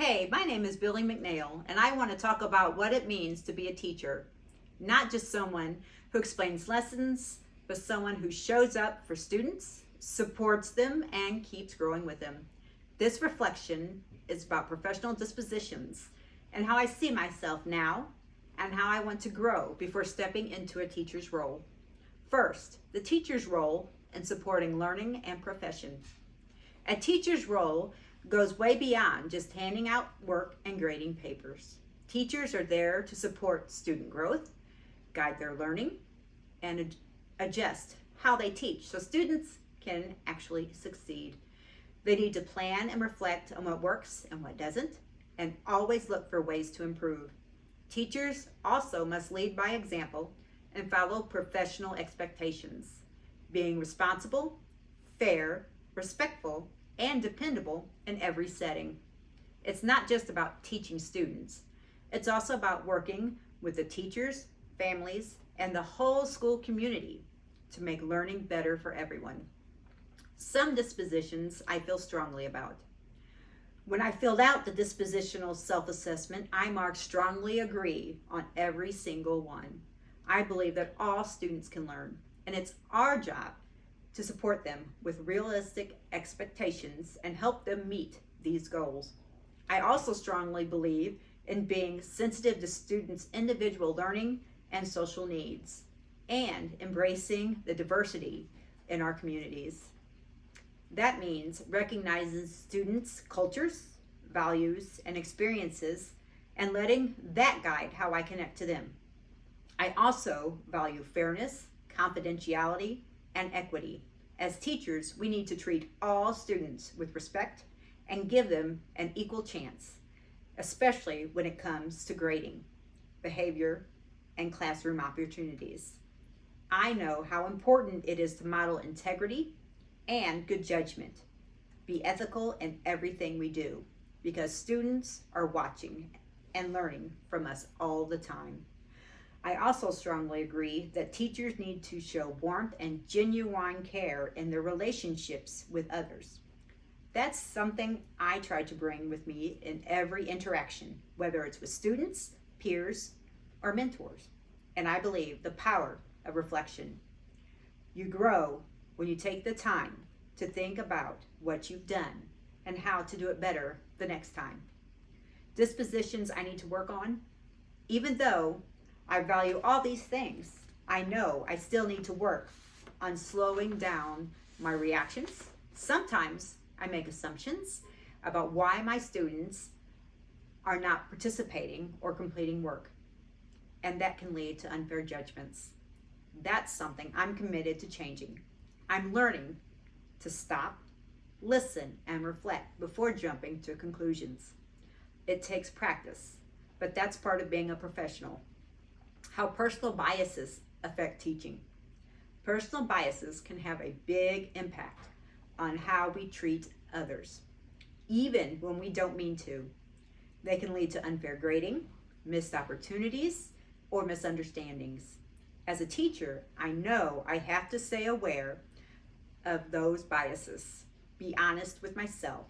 Hey, my name is Billy McNeil, and I want to talk about what it means to be a teacher. Not just someone who explains lessons, but someone who shows up for students, supports them, and keeps growing with them. This reflection is about professional dispositions and how I see myself now and how I want to grow before stepping into a teacher's role. First, the teacher's role in supporting learning and profession. A teacher's role goes way beyond just handing out work and grading papers. Teachers are there to support student growth, guide their learning, and adjust how they teach so students can actually succeed. They need to plan and reflect on what works and what doesn't, and always look for ways to improve. Teachers also must lead by example and follow professional expectations, being responsible, fair, respectful, and dependable in every setting. It's not just about teaching students. It's also about working with the teachers, families, and the whole school community to make learning better for everyone. Some dispositions I feel strongly about. When I filled out the dispositional self-assessment, I marked strongly agree on every single one. I believe that all students can learn, and it's our job to support them with realistic expectations and help them meet these goals. I also strongly believe in being sensitive to students' individual learning and social needs, and embracing the diversity in our communities. That means recognizing students' cultures, values, and experiences, and letting that guide how I connect to them. I also value fairness, confidentiality, and equity. As teachers, we need to treat all students with respect and give them an equal chance, especially when it comes to grading, behavior, and classroom opportunities. I know how important it is to model integrity and good judgment. Be ethical in everything we do, because students are watching and learning from us all the time. I also strongly agree that teachers need to show warmth and genuine care in their relationships with others. That's something I try to bring with me in every interaction, whether it's with students, peers, or mentors. And I believe the power of reflection. You grow when you take the time to think about what you've done and how to do it better the next time. Dispositions I need to work on. Even though I value all these things, I know I still need to work on slowing down my reactions. Sometimes I make assumptions about why my students are not participating or completing work, and that can lead to unfair judgments. That's something I'm committed to changing. I'm learning to stop, listen, and reflect before jumping to conclusions. It takes practice, but that's part of being a professional. How personal biases affect teaching. Personal biases can have a big impact on how we treat others, even when we don't mean to. They can lead to unfair grading, missed opportunities, or misunderstandings. As a teacher, I know I have to stay aware of those biases, be honest with myself,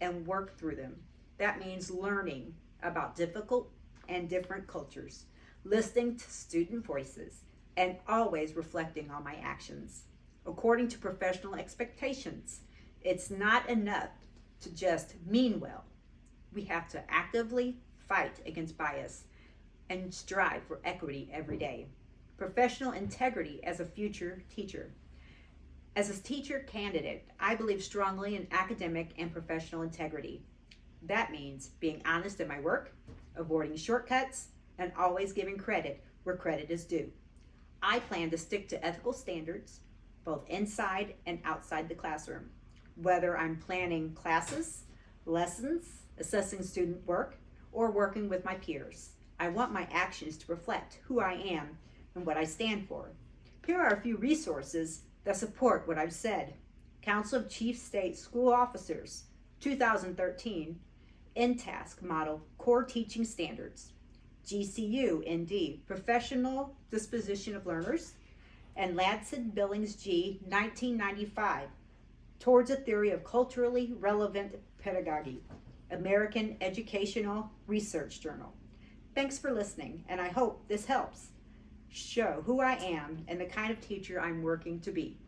and work through them. That means learning about difficult and different cultures, listening to student voices, and always reflecting on my actions. According to professional expectations, it's not enough to just mean well. We have to actively fight against bias and strive for equity every day. Professional integrity as a future teacher. As a teacher candidate, I believe strongly in academic and professional integrity. That means being honest in my work, avoiding shortcuts, and always giving credit where credit is due. I plan to stick to ethical standards, both inside and outside the classroom. Whether I'm planning classes, lessons, assessing student work, or working with my peers, I want my actions to reflect who I am and what I stand for. Here are a few resources that support what I've said. Council of Chief State School Officers, 2013, InTask Model Core Teaching Standards, GCU ND, Professional Disposition of Learners, and Ladson-Billings G, 1995, Towards a Theory of Culturally Relevant Pedagogy. American Educational Research Journal. Thanks for listening, and I hope this helps show who I am and the kind of teacher I'm working to be.